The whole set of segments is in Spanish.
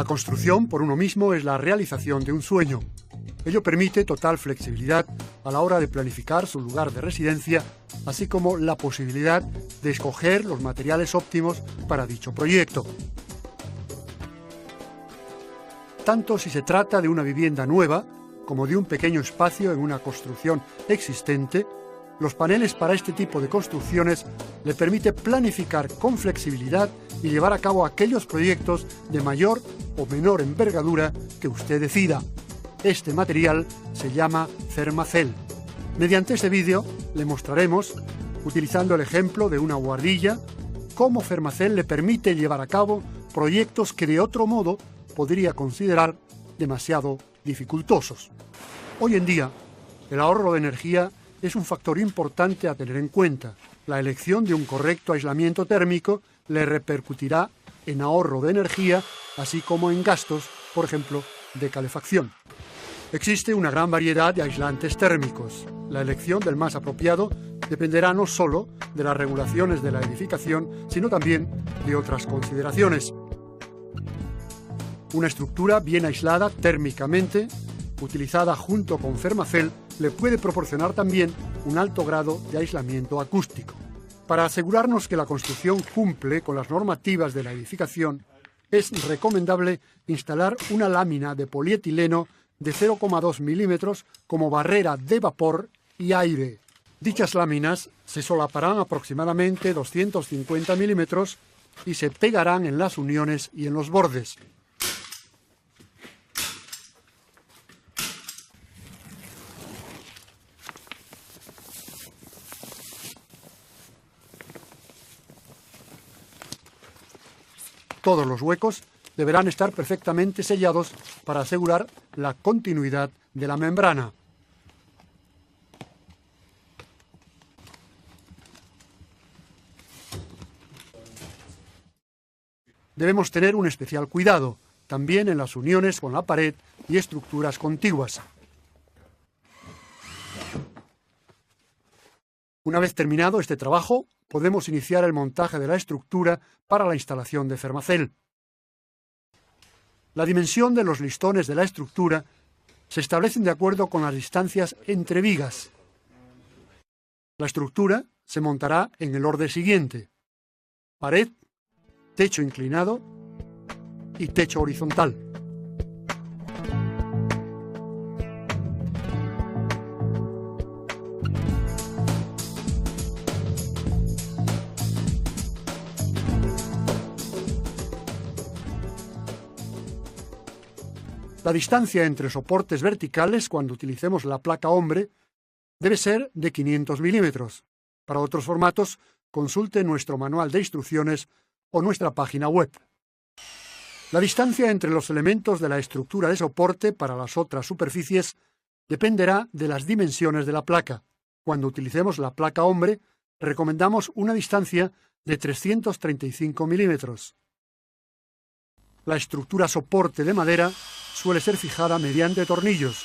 La construcción por uno mismo es la realización de un sueño. Ello permite total flexibilidad a la hora de planificar su lugar de residencia, así como la posibilidad de escoger los materiales óptimos para dicho proyecto. Tanto si se trata de una vivienda nueva como de un pequeño espacio en una construcción existente, los paneles para este tipo de construcciones le permite planificar con flexibilidad y llevar a cabo aquellos proyectos de mayor o menor envergadura que usted decida. Este material se llama Fermacell. Mediante este vídeo le mostraremos, utilizando el ejemplo de una buhardilla, cómo Fermacell le permite llevar a cabo proyectos que de otro modo podría considerar demasiado dificultosos. Hoy en día, el ahorro de energía es un factor importante a tener en cuenta. La elección de un correcto aislamiento térmico le repercutirá en ahorro de energía, así como en gastos, por ejemplo, de calefacción. Existe una gran variedad de aislantes térmicos. La elección del más apropiado dependerá no solo de las regulaciones de la edificación, sino también de otras consideraciones. Una estructura bien aislada térmicamente, utilizada junto con Fermacell, le puede proporcionar también un alto grado de aislamiento acústico. Para asegurarnos que la construcción cumple con las normativas de la edificación, es recomendable instalar una lámina de polietileno de 0,2 milímetros como barrera de vapor y aire. Dichas láminas se solaparán aproximadamente 250 milímetros y se pegarán en las uniones y en los bordes. Todos los huecos deberán estar perfectamente sellados para asegurar la continuidad de la membrana. Debemos tener un especial cuidado, también en las uniones con la pared y estructuras contiguas. Una vez terminado este trabajo, podemos iniciar el montaje de la estructura para la instalación de Fermacell. La dimensión de los listones de la estructura se establecen de acuerdo con las distancias entre vigas. La estructura se montará en el orden siguiente: pared, techo inclinado y techo horizontal. La distancia entre soportes verticales cuando utilicemos la placa hombre debe ser de 500 milímetros. Para otros formatos, consulte nuestro manual de instrucciones o nuestra página web. La distancia entre los elementos de la estructura de soporte para las otras superficies dependerá de las dimensiones de la placa. Cuando utilicemos la placa hombre, recomendamos una distancia de 335 milímetros. La estructura soporte de madera suele ser fijada mediante tornillos.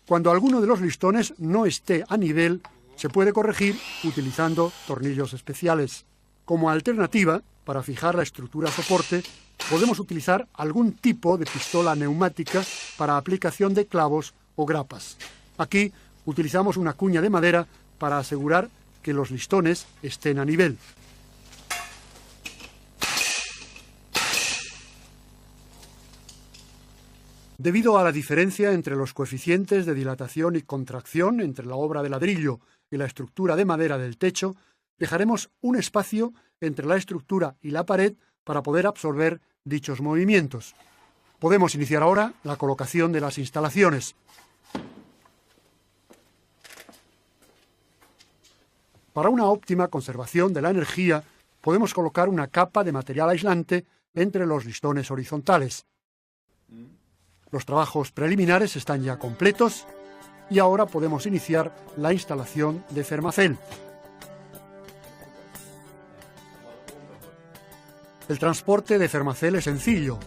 Cuando alguno de los listones no esté a nivel, se puede corregir utilizando tornillos especiales. Como alternativa, para fijar la estructura soporte, podemos utilizar algún tipo de pistola neumática para aplicación de clavos o grapas. Aquí utilizamos una cuña de madera para asegurar que los listones estén a nivel. Debido a la diferencia entre los coeficientes de dilatación y contracción entre la obra de ladrillo y la estructura de madera del techo, dejaremos un espacio entre la estructura y la pared para poder absorber dichos movimientos. Podemos iniciar ahora la colocación de las instalaciones. Para una óptima conservación de la energía, podemos colocar una capa de material aislante entre los listones horizontales. Los trabajos preliminares están ya completos y ahora podemos iniciar la instalación de Fermacell. El transporte de Fermacell es sencillo.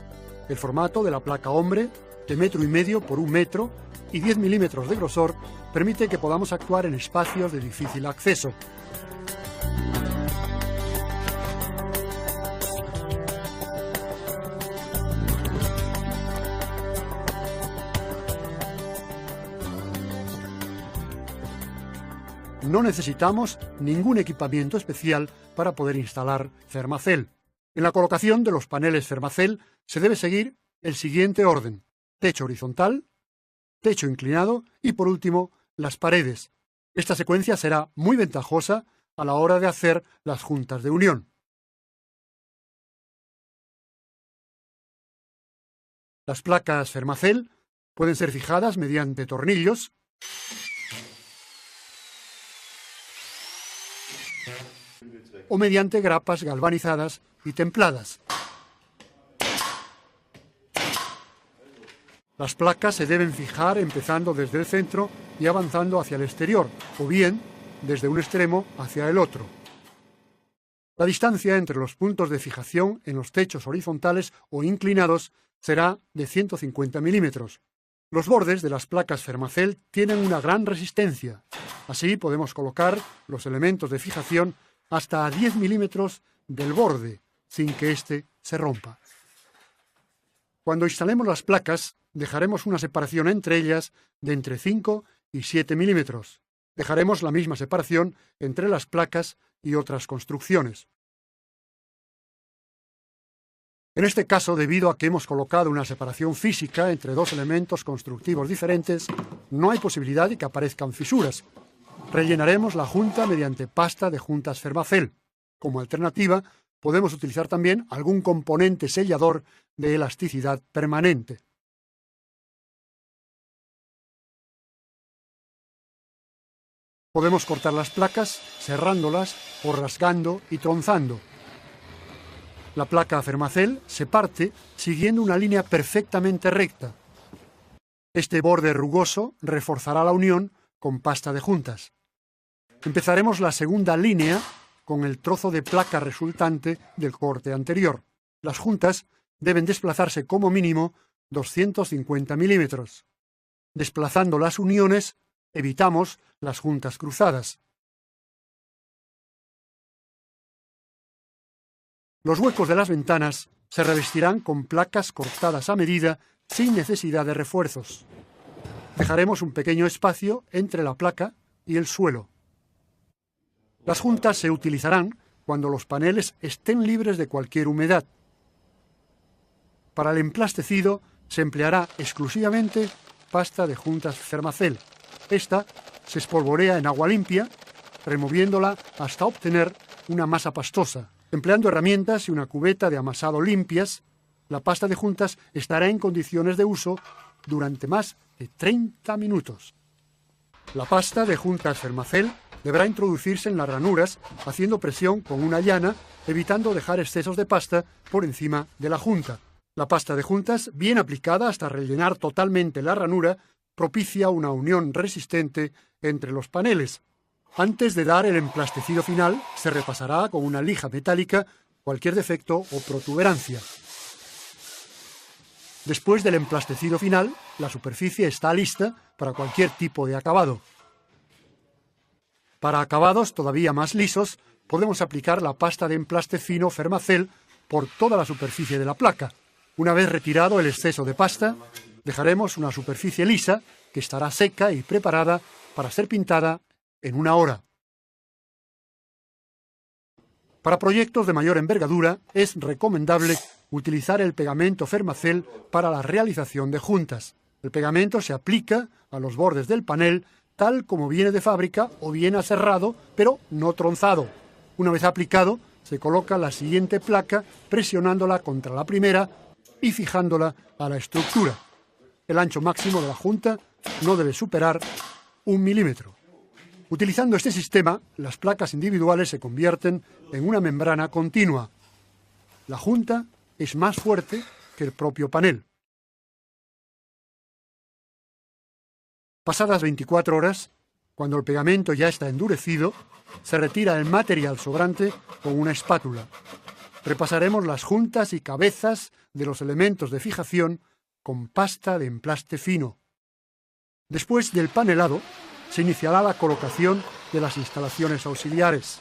El formato de la placa hombre, de 1,5 metros por 1 metro y 10 milímetros de grosor, permite que podamos actuar en espacios de difícil acceso. no necesitamos ningún equipamiento especial para poder instalar Fermacell. En la colocación de los paneles Fermacell se debe seguir el siguiente orden: techo horizontal, techo inclinado y, por último, las paredes. Esta secuencia será muy ventajosa a la hora de hacer las juntas de unión. Las placas Fermacell pueden ser fijadas mediante tornillos o mediante grapas galvanizadas y templadas. Las placas se deben fijar empezando desde el centro y avanzando hacia el exterior, o bien desde un extremo hacia el otro. La distancia entre los puntos de fijación en los techos horizontales o inclinados será de 150 milímetros. Los bordes de las placas Fermacell tienen una gran resistencia. Así podemos colocar los elementos de fijación hasta a 10 milímetros del borde, sin que éste se rompa. Cuando instalemos las placas, dejaremos una separación entre ellas de entre 5 y 7 milímetros. Dejaremos la misma separación entre las placas y otras construcciones. En este caso, debido a que hemos colocado una separación física entre dos elementos constructivos diferentes, no hay posibilidad de que aparezcan fisuras. Rellenaremos la junta mediante pasta de juntas Fermacell. Como alternativa, podemos utilizar también algún componente sellador de elasticidad permanente. Podemos cortar las placas cerrándolas o rasgando y tronzando. La placa Fermacell se parte siguiendo una línea perfectamente recta. Este borde rugoso reforzará la unión con pasta de juntas. Empezaremos la segunda línea con el trozo de placa resultante del corte anterior. Las juntas deben desplazarse como mínimo 250 milímetros. Desplazando las uniones, evitamos las juntas cruzadas. Los huecos de las ventanas se revestirán con placas cortadas a medida sin necesidad de refuerzos. Dejaremos un pequeño espacio entre la placa y el suelo. Las juntas se utilizarán cuando los paneles estén libres de cualquier humedad. Para el emplastecido se empleará exclusivamente pasta de juntas Fermacell. Esta se espolvorea en agua limpia, removiéndola hasta obtener una masa pastosa. Empleando herramientas y una cubeta de amasado limpias, la pasta de juntas estará en condiciones de uso durante más de 30 minutos. La pasta de juntas Fermacell deberá introducirse en las ranuras haciendo presión con una llana, evitando dejar excesos de pasta por encima de la junta. La pasta de juntas, bien aplicada hasta rellenar totalmente la ranura, propicia una unión resistente entre los paneles. Antes de dar el emplastecido final, se repasará con una lija metálica cualquier defecto o protuberancia. Después del emplastecido final, la superficie está lista para cualquier tipo de acabado. Para acabados todavía más lisos, podemos aplicar la pasta de emplaste fino Fermacell por toda la superficie de la placa. Una vez retirado el exceso de pasta, dejaremos una superficie lisa que estará seca y preparada para ser pintada en 1 hora. Para proyectos de mayor envergadura es recomendable utilizar el pegamento Fermacell para la realización de juntas. El pegamento se aplica a los bordes del panel tal como viene de fábrica o bien aserrado, pero no tronzado. Una vez aplicado, se coloca la siguiente placa presionándola contra la primera y fijándola a la estructura. El ancho máximo de la junta no debe superar 1 milímetro. Utilizando este sistema, las placas individuales se convierten en una membrana continua. La junta es más fuerte que el propio panel. Pasadas 24 horas, cuando el pegamento ya está endurecido, se retira el material sobrante con una espátula. Repasaremos las juntas y cabezas de los elementos de fijación con pasta de emplaste fino. Después del panelado, se iniciará la colocación de las instalaciones auxiliares.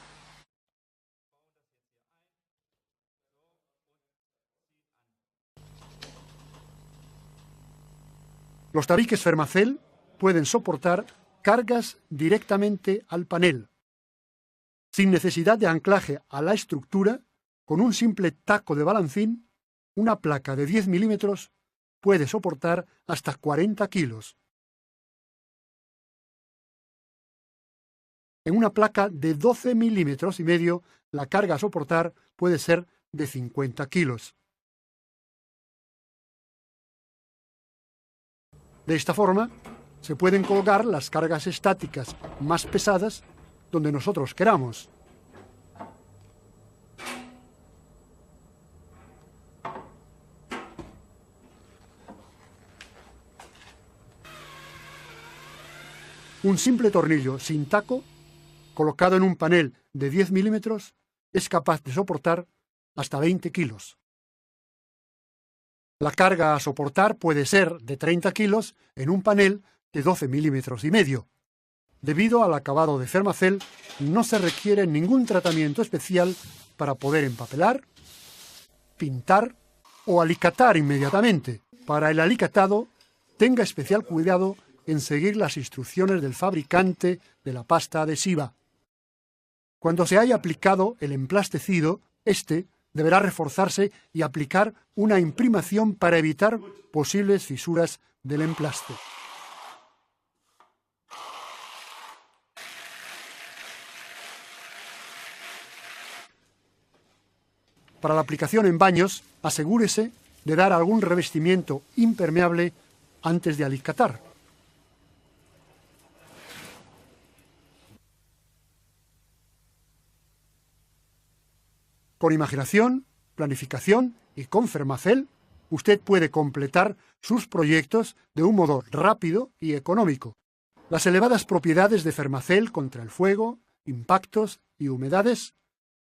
Los tabiques Fermacell pueden soportar cargas directamente al panel. Sin necesidad de anclaje a la estructura, con un simple taco de balancín, una placa de 10 milímetros puede soportar hasta 40 kilos. En una placa de 12 milímetros y medio, la carga a soportar puede ser de 50 kilos. De esta forma, se pueden colocar las cargas estáticas más pesadas donde nosotros queramos. Un simple tornillo sin taco, colocado en un panel de 10 milímetros, es capaz de soportar hasta 20 kilos. La carga a soportar puede ser de 30 kilos en un panel de 12 milímetros y medio. Debido al acabado de Fermacell, no se requiere ningún tratamiento especial para poder empapelar, pintar o alicatar inmediatamente. Para el alicatado, tenga especial cuidado en seguir las instrucciones del fabricante de la pasta adhesiva. Cuando se haya aplicado el emplastecido, este deberá reforzarse y aplicar una imprimación para evitar posibles fisuras del emplaste. Para la aplicación en baños, asegúrese de dar algún revestimiento impermeable antes de alicatar. Con imaginación, planificación y con Fermacell, usted puede completar sus proyectos de un modo rápido y económico. Las elevadas propiedades de Fermacell contra el fuego, impactos y humedades,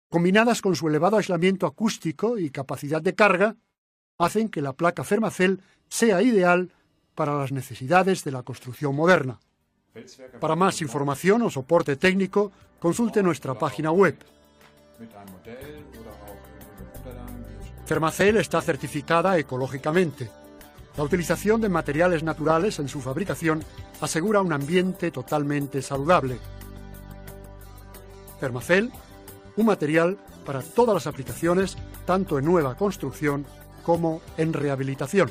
combinadas con su elevado aislamiento acústico y capacidad de carga, hacen que la placa Fermacell sea ideal para las necesidades de la construcción moderna. Para más información o soporte técnico, consulte nuestra página web. Fermacell está certificada ecológicamente. La utilización de materiales naturales en su fabricación asegura un ambiente totalmente saludable. Fermacell, un material para todas las aplicaciones, tanto en nueva construcción como en rehabilitación.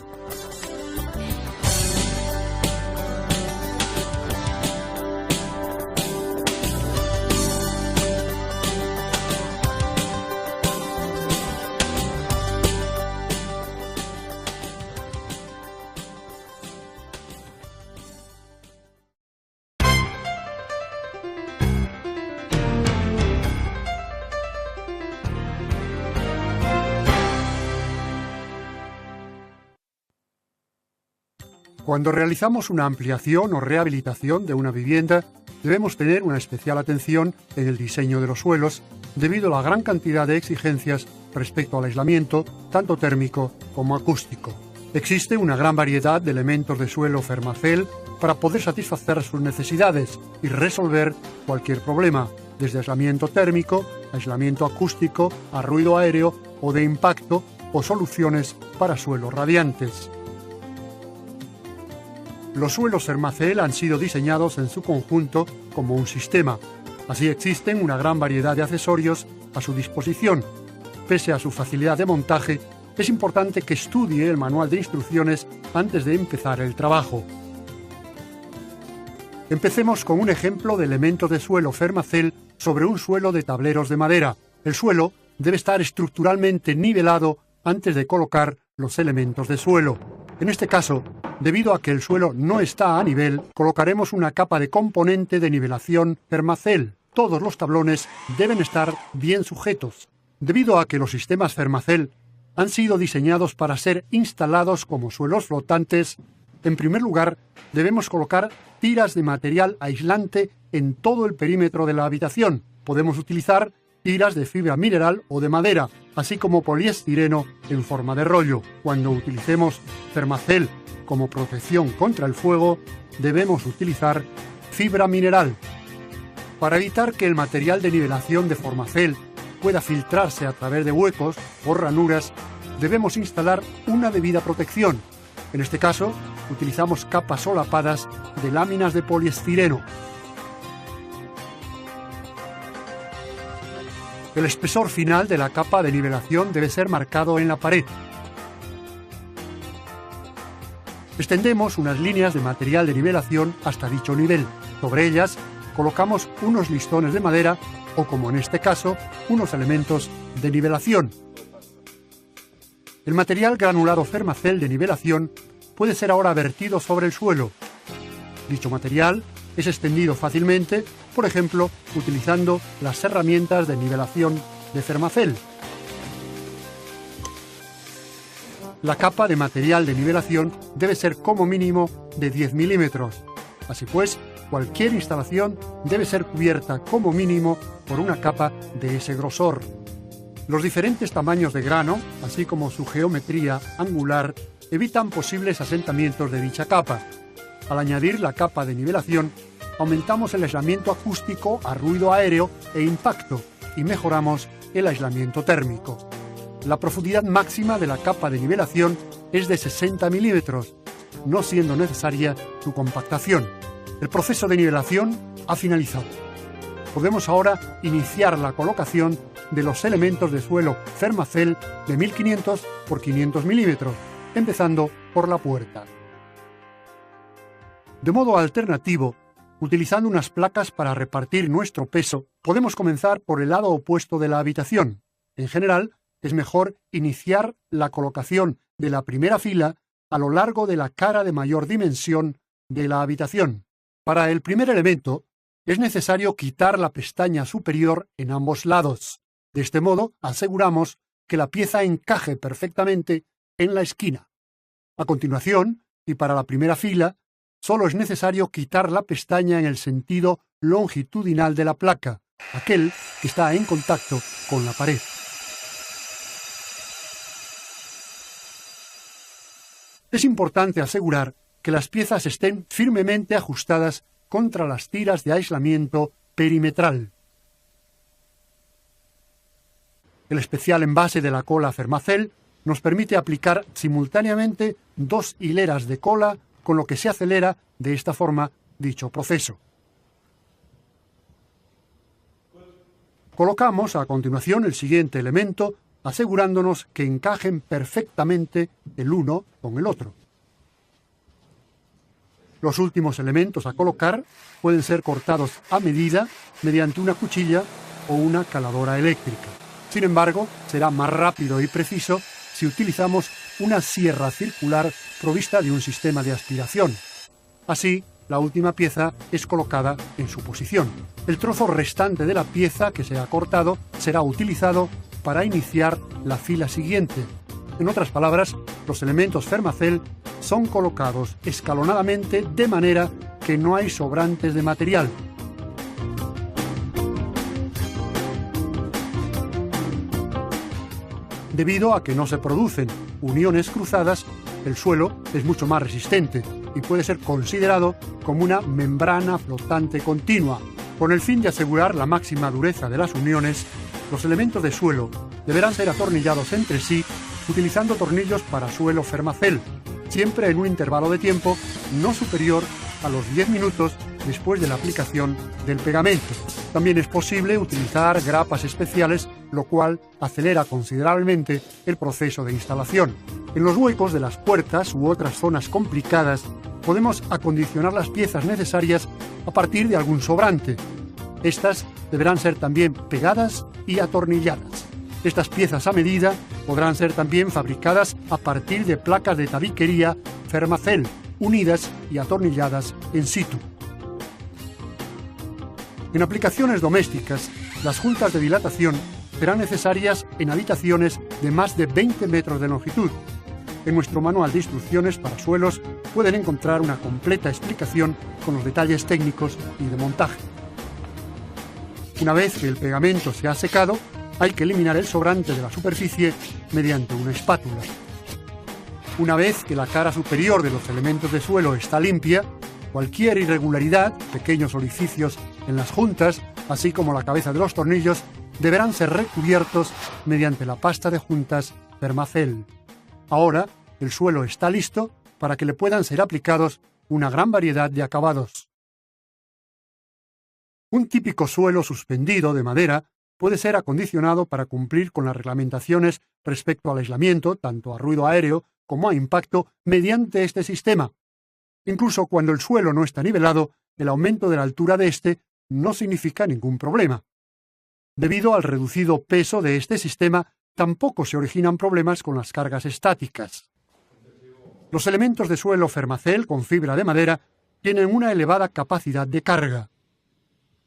Cuando realizamos una ampliación o rehabilitación de una vivienda, debemos tener una especial atención en el diseño de los suelos, debido a la gran cantidad de exigencias respecto al aislamiento, tanto térmico como acústico. Existe una gran variedad de elementos de suelo Fermacell para poder satisfacer sus necesidades y resolver cualquier problema, desde aislamiento térmico, aislamiento acústico, a ruido aéreo o de impacto, o soluciones para suelos radiantes. Los suelos Fermacell han sido diseñados en su conjunto como un sistema. Así existen una gran variedad de accesorios a su disposición. Pese a su facilidad de montaje, es importante que estudie el manual de instrucciones antes de empezar el trabajo. Empecemos con un ejemplo de elementos de suelo Fermacell sobre un suelo de tableros de madera. El suelo debe estar estructuralmente nivelado antes de colocar los elementos de suelo. En este caso, debido a que el suelo no está a nivel, colocaremos una capa de componente de nivelación Fermacell. Todos los tablones deben estar bien sujetos. Debido a que los sistemas Fermacell han sido diseñados para ser instalados como suelos flotantes, en primer lugar debemos colocar tiras de material aislante en todo el perímetro de la habitación. Podemos utilizar tiras de fibra mineral o de madera, así como poliestireno en forma de rollo. Cuando utilicemos Fermacell como protección contra el fuego, debemos utilizar fibra mineral. Para evitar que el material de nivelación de Fermacell pueda filtrarse a través de huecos o ranuras, debemos instalar una debida protección. En este caso, utilizamos capas solapadas de láminas de poliestireno. El espesor final de la capa de nivelación debe ser marcado en la pared. Extendemos unas líneas de material de nivelación hasta dicho nivel. Sobre ellas colocamos unos listones de madera o, como en este caso, unos elementos de nivelación. El material granulado Fermacell de nivelación puede ser ahora vertido sobre el suelo. Dicho material es extendido fácilmente, por ejemplo, utilizando las herramientas de nivelación de Fermacell. La capa de material de nivelación debe ser como mínimo de 10 milímetros. Así pues, cualquier instalación debe ser cubierta como mínimo por una capa de ese grosor. Los diferentes tamaños de grano, así como su geometría angular, evitan posibles asentamientos de dicha capa. Al añadir la capa de nivelación, aumentamos el aislamiento acústico a ruido aéreo e impacto y mejoramos el aislamiento térmico. La profundidad máxima de la capa de nivelación es de 60 milímetros, no siendo necesaria su compactación. El proceso de nivelación ha finalizado. Podemos ahora iniciar la colocación de los elementos de suelo Fermacell de 1500 por 500 milímetros, empezando por la puerta. De modo alternativo, utilizando unas placas para repartir nuestro peso, podemos comenzar por el lado opuesto de la habitación. En general, es mejor iniciar la colocación de la primera fila a lo largo de la cara de mayor dimensión de la habitación. Para el primer elemento, es necesario quitar la pestaña superior en ambos lados. De este modo, aseguramos que la pieza encaje perfectamente en la esquina. A continuación, y para la primera fila, solo es necesario quitar la pestaña en el sentido longitudinal de la placa, aquel que está en contacto con la pared. Es importante asegurar que las piezas estén firmemente ajustadas contra las tiras de aislamiento perimetral. El especial envase de la cola Fermacell nos permite aplicar simultáneamente 2 hileras de cola, con lo que se acelera de esta forma dicho proceso. Colocamos a continuación el siguiente elemento, asegurándonos que encajen perfectamente el uno con el otro. Los últimos elementos a colocar pueden ser cortados a medida mediante una cuchilla o una caladora eléctrica. Sin embargo, será más rápido y preciso si utilizamos una sierra circular provista de un sistema de aspiración. Así, la última pieza es colocada en su posición. El trozo restante de la pieza que se ha cortado será utilizado para iniciar la fila siguiente. En otras palabras, los elementos Fermacell son colocados escalonadamente de manera que no hay sobrantes de material. Debido a que no se producen uniones cruzadas, el suelo es mucho más resistente y puede ser considerado como una membrana flotante continua. Con el fin de asegurar la máxima dureza de las uniones, los elementos de suelo deberán ser atornillados entre sí utilizando tornillos para suelo Fermacell, siempre en un intervalo de tiempo no superior a los 10 minutos después de la aplicación del pegamento. También es posible utilizar grapas especiales, lo cual acelera considerablemente el proceso de instalación. En los huecos de las puertas u otras zonas complicadas, podemos acondicionar las piezas necesarias a partir de algún sobrante. Estas deberán ser también pegadas y atornilladas. Estas piezas a medida podrán ser también fabricadas a partir de placas de tabiquería Fermacell, unidas y atornilladas in situ. En aplicaciones domésticas, las juntas de dilatación serán necesarias en habitaciones de más de 20 metros de longitud. En nuestro manual de instrucciones para suelos pueden encontrar una completa explicación con los detalles técnicos y de montaje. Una vez que el pegamento se ha secado, hay que eliminar el sobrante de la superficie mediante una espátula. Una vez que la cara superior de los elementos de suelo está limpia, cualquier irregularidad, pequeños orificios en las juntas, así como la cabeza de los tornillos, deberán ser recubiertos mediante la pasta de juntas Fermacell. Ahora, el suelo está listo para que le puedan ser aplicados una gran variedad de acabados. Un típico suelo suspendido de madera puede ser acondicionado para cumplir con las reglamentaciones respecto al aislamiento, tanto a ruido aéreo como a impacto, mediante este sistema. Incluso cuando el suelo no está nivelado, el aumento de la altura de este no significa ningún problema. Debido al reducido peso de este sistema, tampoco se originan problemas con las cargas estáticas. Los elementos de suelo Fermacell con fibra de madera tienen una elevada capacidad de carga.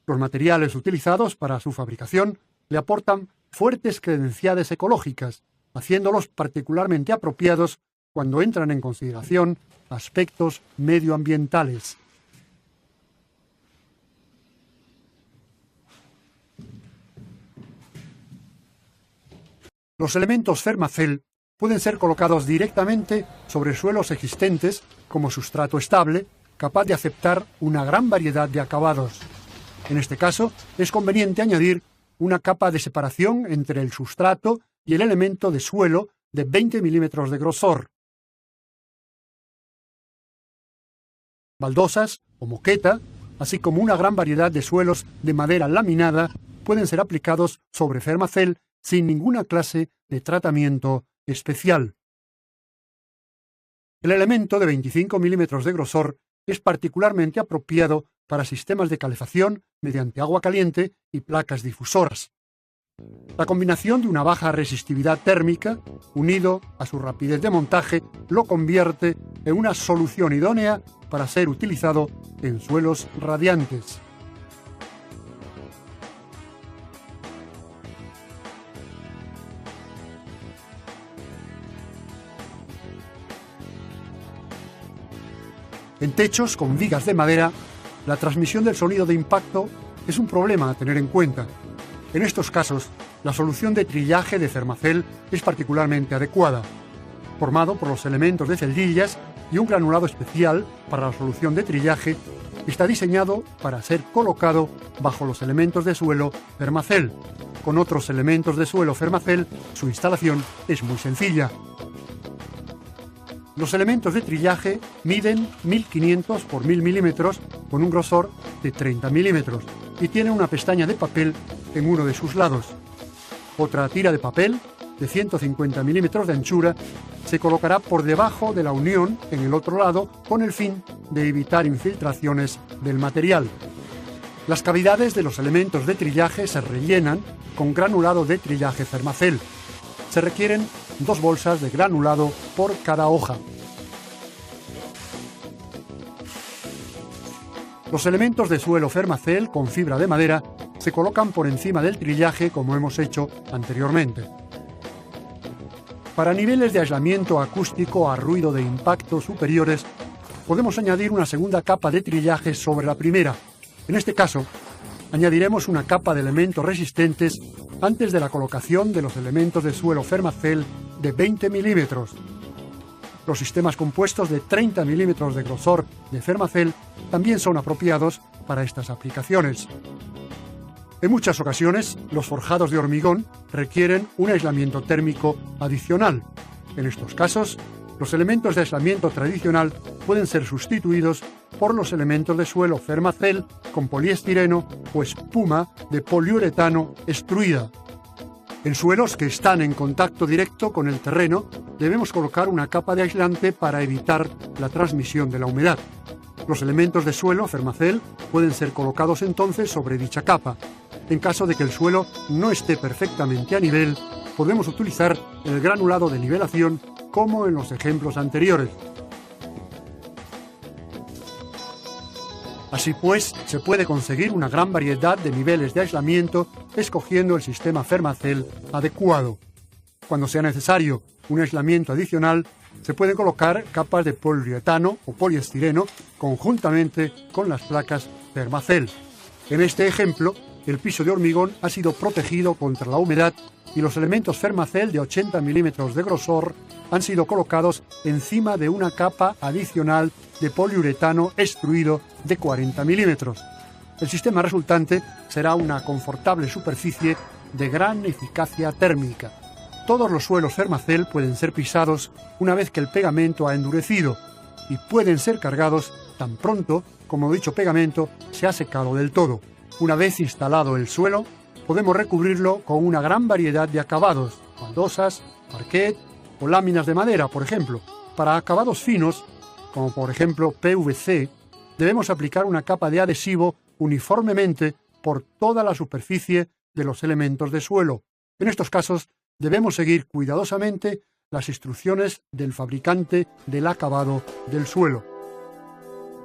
Los materiales utilizados para su fabricación le aportan fuertes credenciales ecológicas, haciéndolos particularmente apropiados cuando entran en consideración aspectos medioambientales. Los elementos Fermacell pueden ser colocados directamente sobre suelos existentes como sustrato estable, capaz de aceptar una gran variedad de acabados. En este caso, es conveniente añadir una capa de separación entre el sustrato y el elemento de suelo de 20 milímetros de grosor. Baldosas o moqueta, así como una gran variedad de suelos de madera laminada, pueden ser aplicados sobre Fermacell sin ninguna clase de tratamiento especial. El elemento de 25 milímetros de grosor es particularmente apropiado para sistemas de calefacción mediante agua caliente y placas difusoras. La combinación de una baja resistividad térmica, unido a su rapidez de montaje, lo convierte en una solución idónea para ser utilizado en suelos radiantes. En techos con vigas de madera, la transmisión del sonido de impacto es un problema a tener en cuenta. En estos casos, la solución de trillaje de Fermacell es particularmente adecuada. Formado por los elementos de celdillas y un granulado especial para la solución de trillaje, está diseñado para ser colocado bajo los elementos de suelo Fermacell. Con otros elementos de suelo Fermacell, su instalación es muy sencilla. Los elementos de trillaje miden 1500 por 1000 milímetros con un grosor de 30 milímetros y tienen una pestaña de papel en uno de sus lados. Otra tira de papel de 150 milímetros de anchura se colocará por debajo de la unión en el otro lado con el fin de evitar infiltraciones del material. Las cavidades de los elementos de trillaje se rellenan con granulado de trillaje Fermacell. Se requieren 2 bolsas de granulado por cada hoja. Los elementos de suelo Fermacell con fibra de madera se colocan por encima del trillaje como hemos hecho anteriormente. Para niveles de aislamiento acústico a ruido de impacto superiores, podemos añadir una segunda capa de trillaje sobre la primera. En este caso, añadiremos una capa de elementos resistentes antes de la colocación de los elementos de suelo Fermacell de 20 milímetros. Los sistemas compuestos de 30 milímetros de grosor de Fermacell también son apropiados para estas aplicaciones. En muchas ocasiones, los forjados de hormigón requieren un aislamiento térmico adicional. En estos casos, los elementos de aislamiento tradicional pueden ser sustituidos por los elementos de suelo Fermacell con poliestireno o espuma de poliuretano extruida. En suelos que están en contacto directo con el terreno, debemos colocar una capa de aislante para evitar la transmisión de la humedad. Los elementos de suelo Fermacell pueden ser colocados entonces sobre dicha capa. En caso de que el suelo no esté perfectamente a nivel, podemos utilizar el granulado de nivelación como en los ejemplos anteriores. Así pues, se puede conseguir una gran variedad de niveles de aislamiento escogiendo el sistema Fermacell adecuado. Cuando sea necesario un aislamiento adicional, se pueden colocar capas de poliuretano o poliestireno conjuntamente con las placas Fermacell. En este ejemplo, el piso de hormigón ha sido protegido contra la humedad y los elementos Fermacell de 80 milímetros de grosor han sido colocados encima de una capa adicional de poliuretano extruido de 40 milímetros. El sistema resultante será una confortable superficie de gran eficacia térmica. Todos los suelos Fermacell pueden ser pisados una vez que el pegamento ha endurecido y pueden ser cargados tan pronto como dicho pegamento se ha secado del todo. Una vez instalado el suelo, podemos recubrirlo con una gran variedad de acabados, baldosas, parquet o láminas de madera, por ejemplo. Para acabados finos, como por ejemplo PVC, debemos aplicar una capa de adhesivo uniformemente por toda la superficie de los elementos de suelo. En estos casos, debemos seguir cuidadosamente las instrucciones del fabricante del acabado del suelo.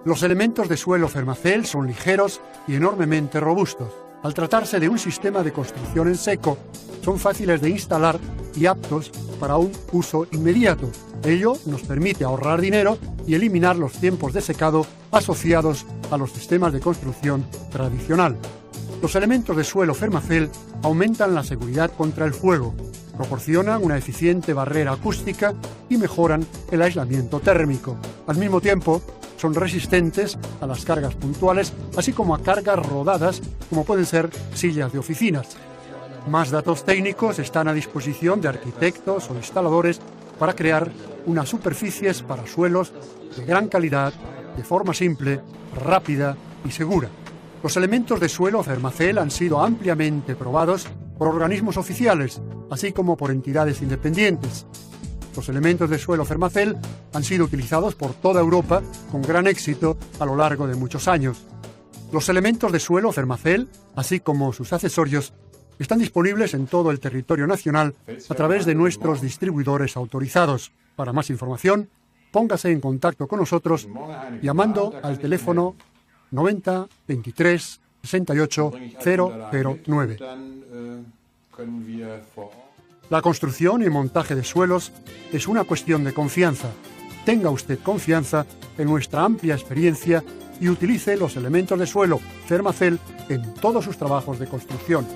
Los elementos de suelo Fermacell son ligeros y enormemente robustos. Al tratarse de un sistema de construcción en seco, son fáciles de instalar y aptos para un uso inmediato. Ello nos permite ahorrar dinero y eliminar los tiempos de secado asociados a los sistemas de construcción tradicional. Los elementos de suelo Fermacell aumentan la seguridad contra el fuego, proporcionan una eficiente barrera acústica y mejoran el aislamiento térmico. Al mismo tiempo, son resistentes a las cargas puntuales, así como a cargas rodadas, como pueden ser sillas de oficinas. Más datos técnicos están a disposición de arquitectos o instaladores para crear unas superficies para suelos de gran calidad, de forma simple, rápida y segura. Los elementos de suelo Fermacell han sido ampliamente probados por organismos oficiales, así como por entidades independientes. Los elementos de suelo Fermacell han sido utilizados por toda Europa con gran éxito a lo largo de muchos años. Los elementos de suelo Fermacell, así como sus accesorios, están disponibles en todo el territorio nacional a través de nuestros distribuidores autorizados. Para más información, póngase en contacto con nosotros llamando al teléfono 90 23 68 009. La construcción y montaje de suelos es una cuestión de confianza. Tenga usted confianza en nuestra amplia experiencia y utilice los elementos de suelo Fermacell en todos sus trabajos de construcción.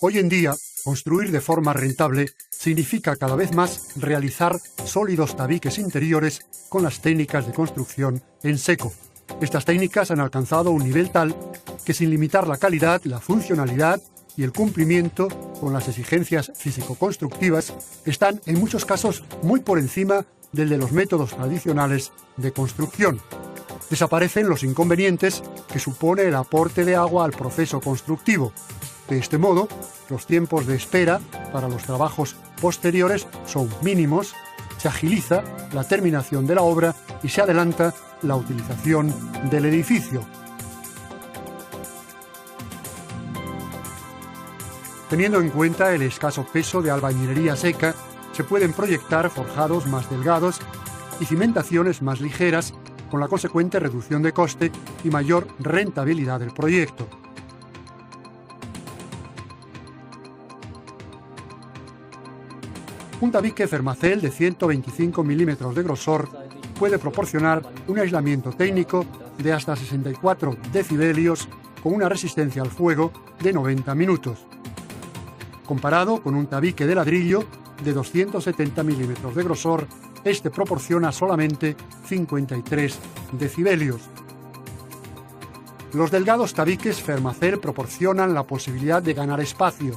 Hoy en día, construir de forma rentable significa cada vez más realizar sólidos tabiques interiores con las técnicas de construcción en seco. Estas técnicas han alcanzado un nivel tal que, sin limitar la calidad, la funcionalidad y el cumplimiento con las exigencias físico-constructivas, están en muchos casos muy por encima del de los métodos tradicionales de construcción. Desaparecen los inconvenientes que supone el aporte de agua al proceso constructivo. De este modo, los tiempos de espera para los trabajos posteriores son mínimos, se agiliza la terminación de la obra y se adelanta la utilización del edificio. Teniendo en cuenta el escaso peso de albañilería seca, se pueden proyectar forjados más delgados y cimentaciones más ligeras, con la consecuente reducción de coste y mayor rentabilidad del proyecto. Un tabique Fermacell de 125 milímetros de grosor puede proporcionar un aislamiento técnico de hasta 64 decibelios con una resistencia al fuego de 90 minutos. Comparado con un tabique de ladrillo de 270 milímetros de grosor, este proporciona solamente 53 decibelios. Los delgados tabiques Fermacell proporcionan la posibilidad de ganar espacio,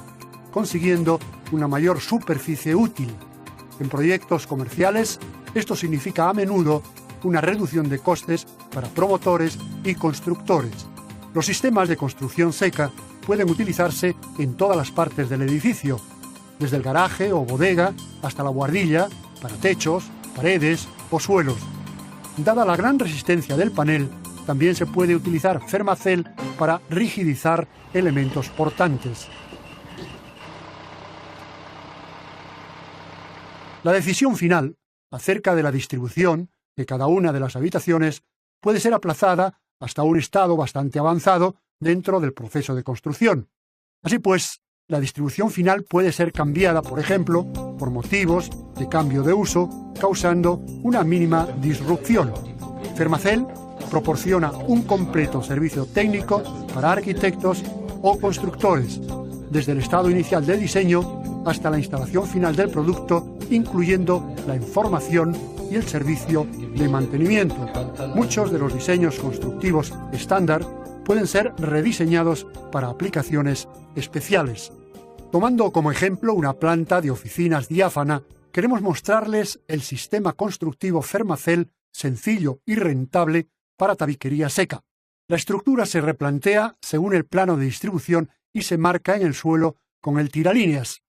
consiguiendo una mayor superficie útil. En proyectos comerciales, esto significa a menudo una reducción de costes para promotores y constructores. Los sistemas de construcción seca pueden utilizarse en todas las partes del edificio, desde el garaje o bodega hasta la buhardilla, para techos, paredes o suelos. Dada la gran resistencia del panel, también se puede utilizar Fermacell para rigidizar elementos portantes. La decisión final acerca de la distribución de cada una de las habitaciones puede ser aplazada hasta un estado bastante avanzado dentro del proceso de construcción. Así pues, la distribución final puede ser cambiada, por ejemplo, por motivos de cambio de uso, causando una mínima disrupción. Fermacell proporciona un completo servicio técnico para arquitectos o constructores, desde el estado inicial de diseño hasta la instalación final del producto incluyendo la información y el servicio de mantenimiento. Muchos de los diseños constructivos estándar pueden ser rediseñados para aplicaciones especiales. Tomando como ejemplo una planta de oficinas diáfana, queremos mostrarles el sistema constructivo Fermacell sencillo y rentable para tabiquería seca. La estructura se replantea según el plano de distribución y se marca en el suelo con el tiralíneas.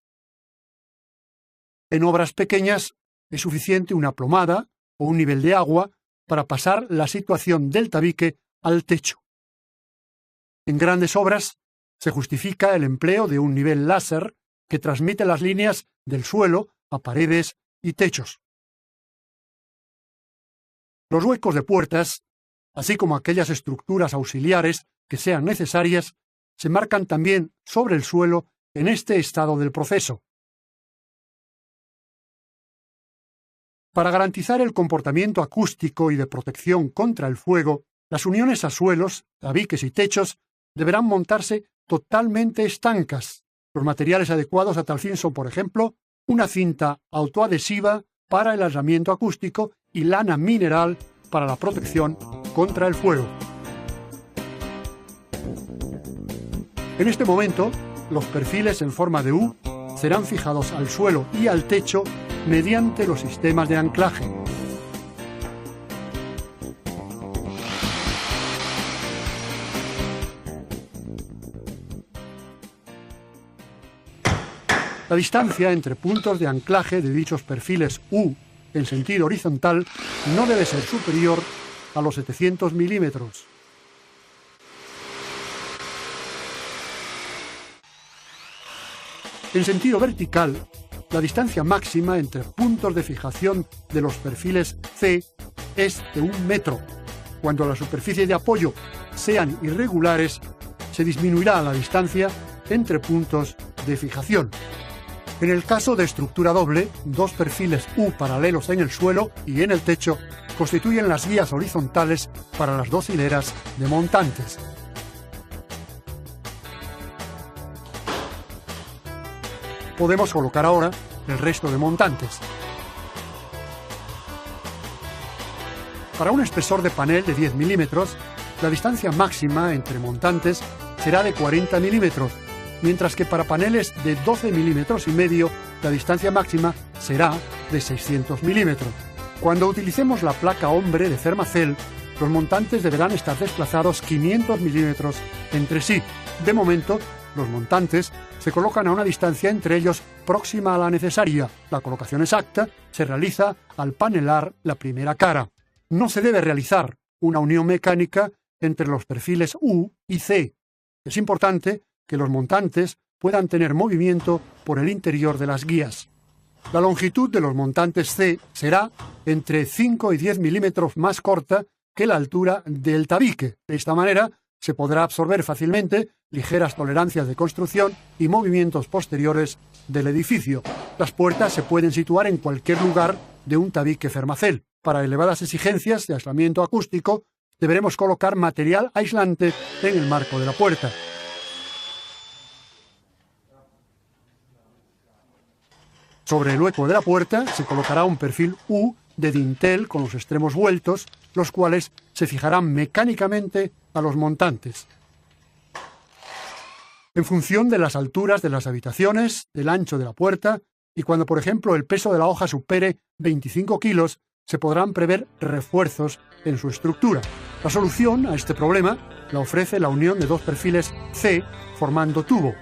En obras pequeñas es suficiente una plomada o un nivel de agua para pasar la situación del tabique al techo. En grandes obras se justifica el empleo de un nivel láser que transmite las líneas del suelo a paredes y techos. Los huecos de puertas, así como aquellas estructuras auxiliares que sean necesarias, se marcan también sobre el suelo en este estado del proceso. Para garantizar el comportamiento acústico y de protección contra el fuego, las uniones a suelos, tabiques y techos deberán montarse totalmente estancas. Los materiales adecuados a tal fin son, por ejemplo, una cinta autoadhesiva para el aislamiento acústico y lana mineral para la protección contra el fuego. En este momento, los perfiles en forma de U serán fijados al suelo y al techo mediante los sistemas de anclaje. La distancia entre puntos de anclaje de dichos perfiles U en sentido horizontal no debe ser superior a los 700 milímetros. En sentido vertical, la distancia máxima entre puntos de fijación de los perfiles C es de 1 metro. Cuando la superficie de apoyo sean irregulares, se disminuirá la distancia entre puntos de fijación. En el caso de estructura doble, dos perfiles U paralelos en el suelo y en el techo constituyen las guías horizontales para las dos hileras de montantes. Podemos colocar ahora el resto de montantes. Para un espesor de panel de 10 milímetros, la distancia máxima entre montantes será de 40 milímetros, mientras que para paneles de 12 milímetros y medio, la distancia máxima será de 600 milímetros. Cuando utilicemos la placa hombre de Fermacell, los montantes deberán estar desplazados 500 milímetros entre sí. De momento, los montantes se colocan a una distancia entre ellos próxima a la necesaria. La colocación exacta se realiza al panelar la primera cara. No se debe realizar una unión mecánica entre los perfiles U y C. Es importante que los montantes puedan tener movimiento por el interior de las guías. La longitud de los montantes C será entre 5 y 10 milímetros más corta que la altura del tabique. De esta manera, se podrá absorber fácilmente ligeras tolerancias de construcción y movimientos posteriores del edificio. Las puertas se pueden situar en cualquier lugar de un tabique Fermacell. Para elevadas exigencias de aislamiento acústico, deberemos colocar material aislante en el marco de la puerta. Sobre el hueco de la puerta se colocará un perfil U de dintel con los extremos vueltos, los cuales se fijarán mecánicamente a los montantes. En función de las alturas de las habitaciones, del ancho de la puerta y cuando, por ejemplo, el peso de la hoja supere 25 kilos, se podrán prever refuerzos en su estructura. La solución a este problema la ofrece la unión de dos perfiles C formando tubo.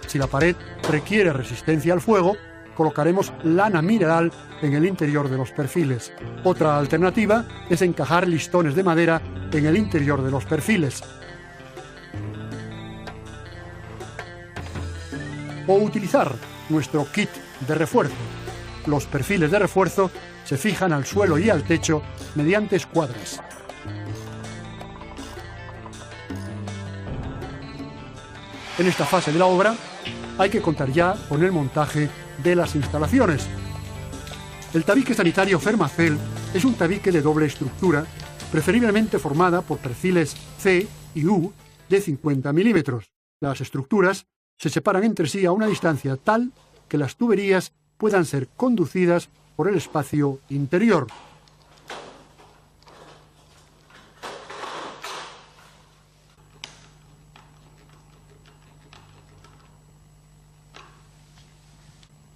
Si la pared requiere resistencia al fuego, colocaremos lana mineral en el interior de los perfiles. Otra alternativa es encajar listones de madera en el interior de los perfiles. O utilizar nuestro kit de refuerzo. Los perfiles de refuerzo se fijan al suelo y al techo mediante escuadras. En esta fase de la obra hay que contar ya con el montaje de las instalaciones. El tabique sanitario Fermacell es un tabique de doble estructura, preferiblemente formada por perfiles C y U de 50 milímetros. Las estructuras se separan entre sí a una distancia tal que las tuberías puedan ser conducidas por el espacio interior.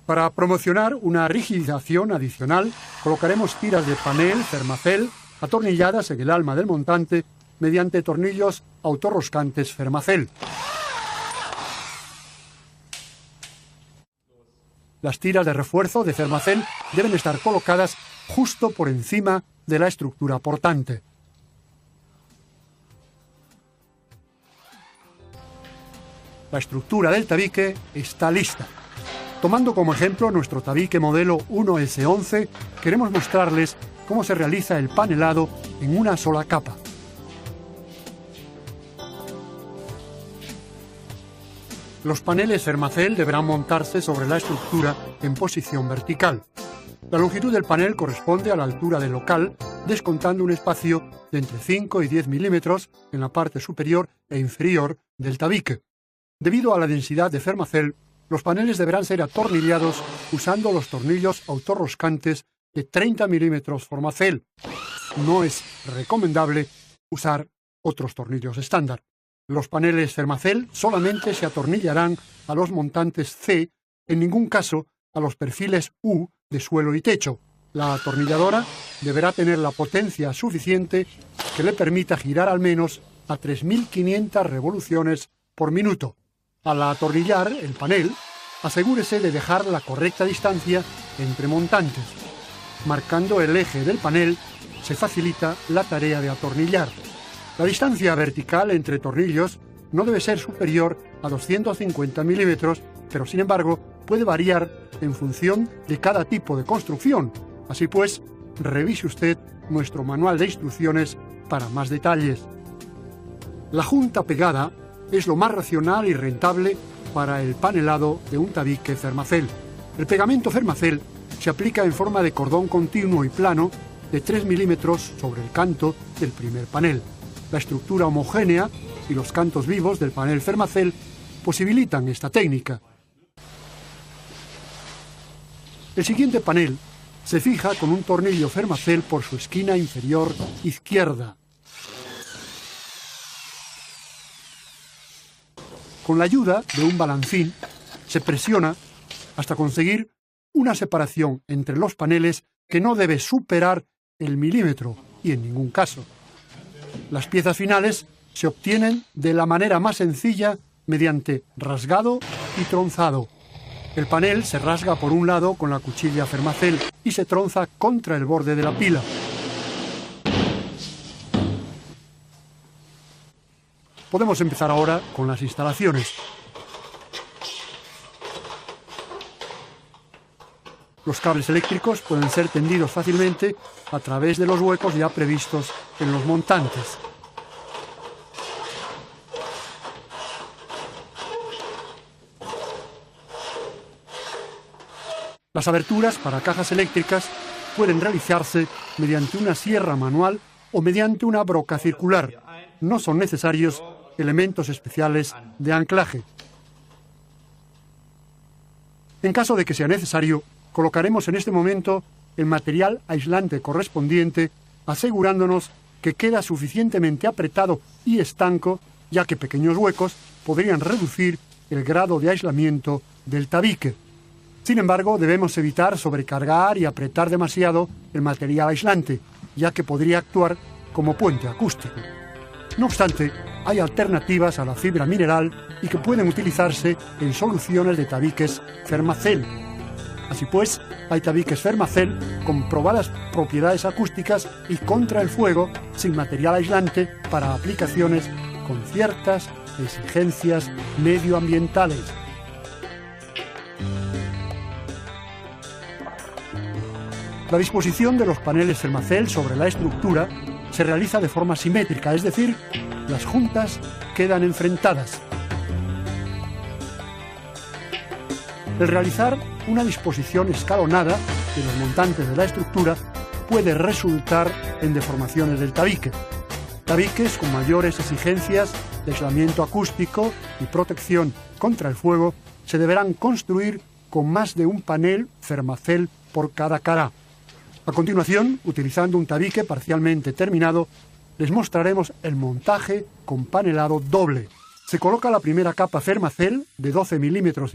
Para promocionar una rigidización adicional, colocaremos tiras de panel Fermacell atornilladas en el alma del montante mediante tornillos autorroscantes Fermacell. Las tiras de refuerzo de Fermacell deben estar colocadas justo por encima de la estructura portante. La estructura del tabique está lista. Tomando como ejemplo nuestro tabique modelo 1S11, queremos mostrarles cómo se realiza el panelado en una sola capa. Los paneles Fermacell deberán montarse sobre la estructura en posición vertical. La longitud del panel corresponde a la altura del local, descontando un espacio de entre 5 y 10 milímetros en la parte superior e inferior del tabique. Debido a la densidad de Fermacell, los paneles deberán ser atornillados usando los tornillos autorroscantes de 30 milímetros Fermacell. No es recomendable usar otros tornillos estándar. Los paneles Fermacell solamente se atornillarán a los montantes C, en ningún caso a los perfiles U de suelo y techo. La atornilladora deberá tener la potencia suficiente que le permita girar al menos a 3.500 revoluciones por minuto. Al atornillar el panel, asegúrese de dejar la correcta distancia entre montantes. Marcando el eje del panel, se facilita la tarea de atornillar. La distancia vertical entre tornillos no debe ser superior a 250 milímetros, pero sin embargo puede variar en función de cada tipo de construcción. Así pues, revise usted nuestro manual de instrucciones para más detalles. La junta pegada es lo más racional y rentable para el panelado de un tabique Fermacell. El pegamento Fermacell se aplica en forma de cordón continuo y plano de 3 milímetros sobre el canto del primer panel. La estructura homogénea y los cantos vivos del panel Fermacell posibilitan esta técnica. El siguiente panel se fija con un tornillo Fermacell por su esquina inferior izquierda. Con la ayuda de un balancín, se presiona hasta conseguir una separación entre los paneles que no debe superar el milímetro y en ningún caso. Las piezas finales se obtienen de la manera más sencilla mediante rasgado y tronzado. El panel se rasga por un lado con la cuchilla Fermacell y se tronza contra el borde de la pila. Podemos empezar ahora con las instalaciones. Los cables eléctricos pueden ser tendidos fácilmente a través de los huecos ya previstos en los montantes. Las aberturas para cajas eléctricas pueden realizarse mediante una sierra manual o mediante una broca circular. No son necesarios elementos especiales de anclaje. En caso de que sea necesario, colocaremos en este momento el material aislante correspondiente, asegurándonos que queda suficientemente apretado y estanco, ya que pequeños huecos podrían reducir el grado de aislamiento del tabique. Sin embargo, debemos evitar sobrecargar y apretar demasiado el material aislante, ya que podría actuar como puente acústico. No obstante, hay alternativas a la fibra mineral y que pueden utilizarse en soluciones de tabiques Fermacell. Así pues, hay tabiques Fermacell con probadas propiedades acústicas y contra el fuego sin material aislante para aplicaciones con ciertas exigencias medioambientales. La disposición de los paneles Fermacell sobre la estructura se realiza de forma simétrica, es decir, las juntas quedan enfrentadas. El realizar una disposición escalonada de los montantes de la estructura puede resultar en deformaciones del tabique. Tabiques con mayores exigencias de aislamiento acústico y protección contra el fuego se deberán construir con más de un panel Fermacell por cada cara. A continuación, utilizando un tabique parcialmente terminado, les mostraremos el montaje con panelado doble. Se coloca la primera capa Fermacell de 12,5 milímetros,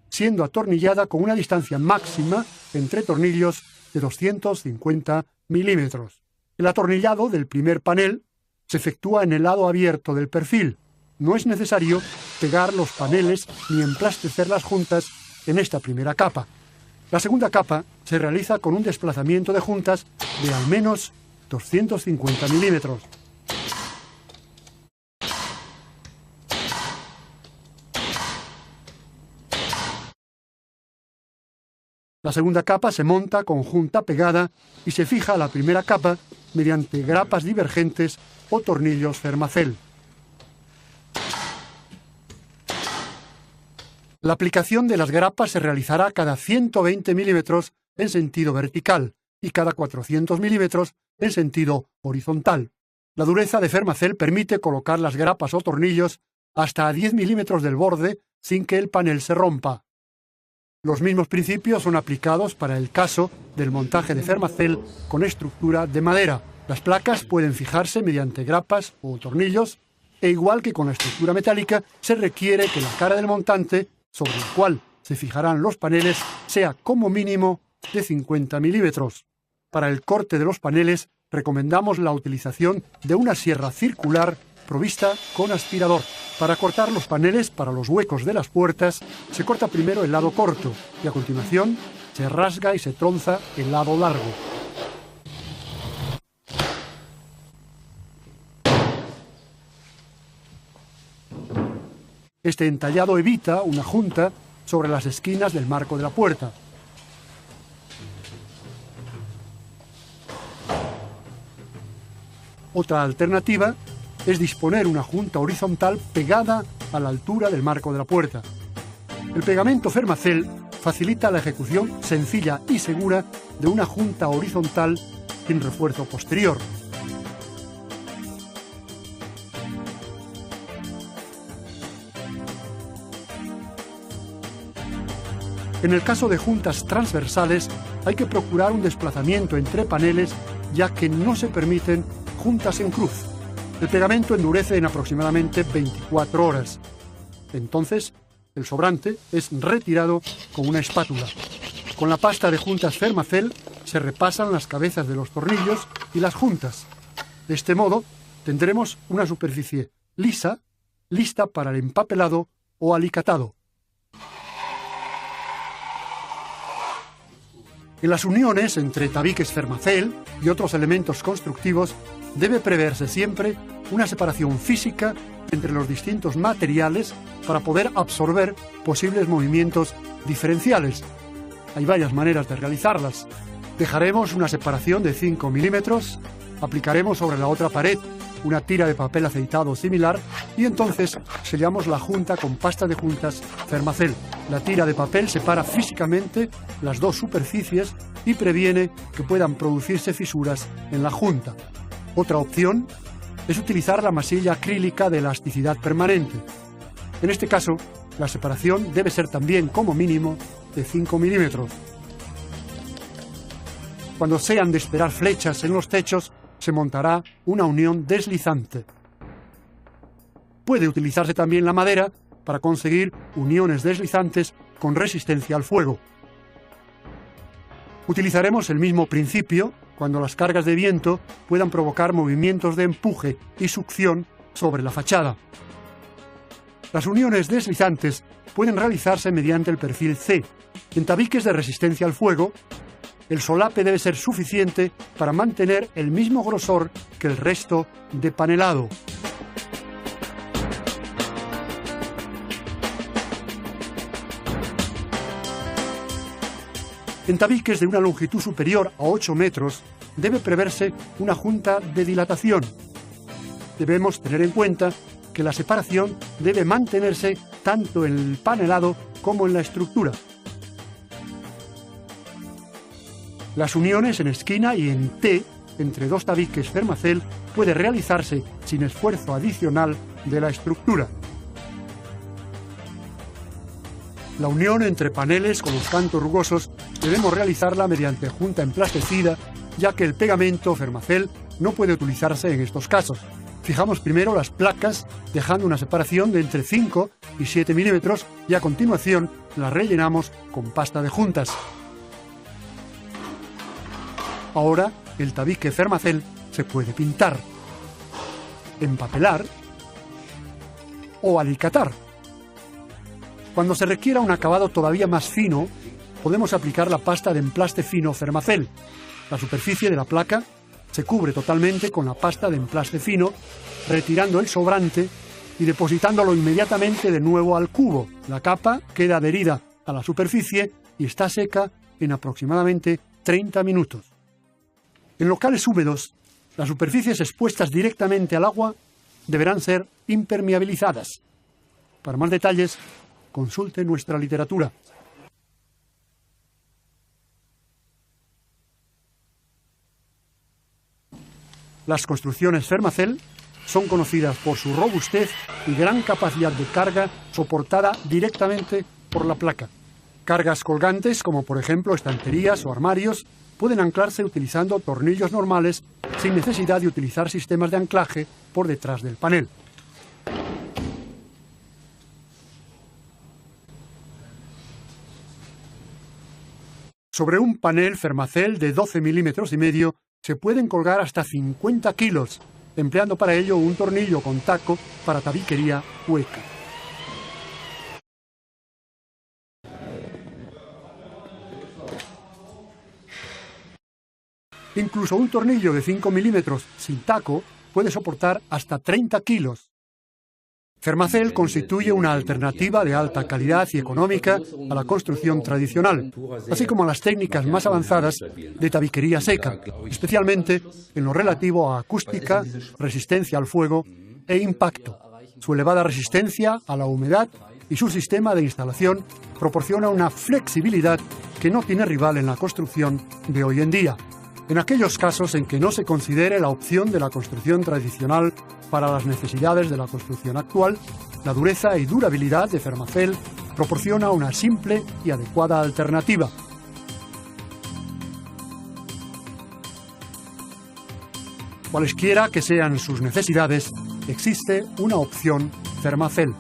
siendo atornillada con una distancia máxima entre tornillos de 250 milímetros. El atornillado del primer panel se efectúa en el lado abierto del perfil. No es necesario pegar los paneles ni emplastecer las juntas en esta primera capa. La segunda capa se realiza con un desplazamiento de juntas de al menos 250 milímetros. La segunda capa se monta con junta pegada y se fija a la primera capa mediante grapas divergentes o tornillos Fermacell. La aplicación de las grapas se realizará cada 120 milímetros en sentido vertical y cada 400 milímetros en sentido horizontal. La dureza de Fermacell permite colocar las grapas o tornillos hasta a 10 milímetros del borde sin que el panel se rompa. Los mismos principios son aplicados para el caso del montaje de Fermacell con estructura de madera. Las placas pueden fijarse mediante grapas o tornillos e igual que con la estructura metálica se requiere que la cara del montante sobre el cual se fijarán los paneles sea como mínimo de 50 milímetros. Para el corte de los paneles recomendamos la utilización de una sierra circular provista con aspirador. Para cortar los paneles para los huecos de las puertas se corta primero el lado corto y a continuación se rasga y se tronza el lado largo. Este entallado evita una junta sobre las esquinas del marco de la puerta. Otra alternativa es disponer una junta horizontal pegada a la altura del marco de la puerta. El pegamento Fermacell facilita la ejecución sencilla y segura de una junta horizontal sin refuerzo posterior. En el caso de juntas transversales hay que procurar un desplazamiento entre paneles ya que no se permiten juntas en cruz. El pegamento endurece en aproximadamente 24 horas. Entonces, el sobrante es retirado con una espátula. Con la pasta de juntas Fermacell se repasan las cabezas de los tornillos y las juntas. De este modo, tendremos una superficie lisa, lista para el empapelado o alicatado. En las uniones entre tabiques Fermacell y otros elementos constructivos debe preverse siempre una separación física entre los distintos materiales para poder absorber posibles movimientos diferenciales. Hay varias maneras de realizarlas. Dejaremos una separación de 5 milímetros, aplicaremos sobre la otra pared una tira de papel aceitado similar y entonces sellamos la junta con pasta de juntas Fermacell. La tira de papel separa físicamente las dos superficies y previene que puedan producirse fisuras en la junta. Otra opción es utilizar la masilla acrílica de elasticidad permanente. En este caso, la separación debe ser también como mínimo de 5 milímetros. Cuando sean de esperar flechas en los techos, se montará una unión deslizante. Puede utilizarse también la madera para conseguir uniones deslizantes con resistencia al fuego. Utilizaremos el mismo principio cuando las cargas de viento puedan provocar movimientos de empuje y succión sobre la fachada. Las uniones deslizantes pueden realizarse mediante el perfil C. En tabiques de resistencia al fuego, el solape debe ser suficiente para mantener el mismo grosor que el resto de panelado. En tabiques de una longitud superior a 8 metros debe preverse una junta de dilatación. Debemos tener en cuenta que la separación debe mantenerse tanto en el panelado como en la estructura. Las uniones en esquina y en T entre dos tabiques Fermacell puede realizarse sin esfuerzo adicional de la estructura. La unión entre paneles con los cantos rugosos debemos realizarla mediante junta emplasticida, ya que el pegamento Fermacell no puede utilizarse en estos casos. Fijamos primero las placas, dejando una separación de entre 5 y 7 milímetros y a continuación las rellenamos con pasta de juntas. Ahora el tabique Fermacell se puede pintar, empapelar o alicatar. Cuando se requiera un acabado todavía más fino, podemos aplicar la pasta de emplaste fino Fermacell. La superficie de la placa se cubre totalmente con la pasta de emplaste fino, retirando el sobrante y depositándolo inmediatamente de nuevo al cubo. La capa queda adherida a la superficie y está seca en aproximadamente 30 minutos. En locales húmedos, las superficies expuestas directamente al agua deberán ser impermeabilizadas. Para más detalles, consulte nuestra literatura. Las construcciones Fermacell son conocidas por su robustez y gran capacidad de carga soportada directamente por la placa. Cargas colgantes, como por ejemplo estanterías o armarios, pueden anclarse utilizando tornillos normales sin necesidad de utilizar sistemas de anclaje por detrás del panel. Sobre un panel Fermacell de 12 milímetros y medio se pueden colgar hasta 50 kilos, empleando para ello un tornillo con taco para tabiquería hueca. Incluso un tornillo de 5 milímetros sin taco puede soportar hasta 30 kilos. Fermacell constituye una alternativa de alta calidad y económica a la construcción tradicional, así como a las técnicas más avanzadas de tabiquería seca, especialmente en lo relativo a acústica, resistencia al fuego e impacto. Su elevada resistencia a la humedad y su sistema de instalación proporciona una flexibilidad que no tiene rival en la construcción de hoy en día. En aquellos casos en que no se considere la opción de la construcción tradicional para las necesidades de la construcción actual, la dureza y durabilidad de Fermacell proporciona una simple y adecuada alternativa. Cualesquiera que sean sus necesidades, existe una opción Fermacell.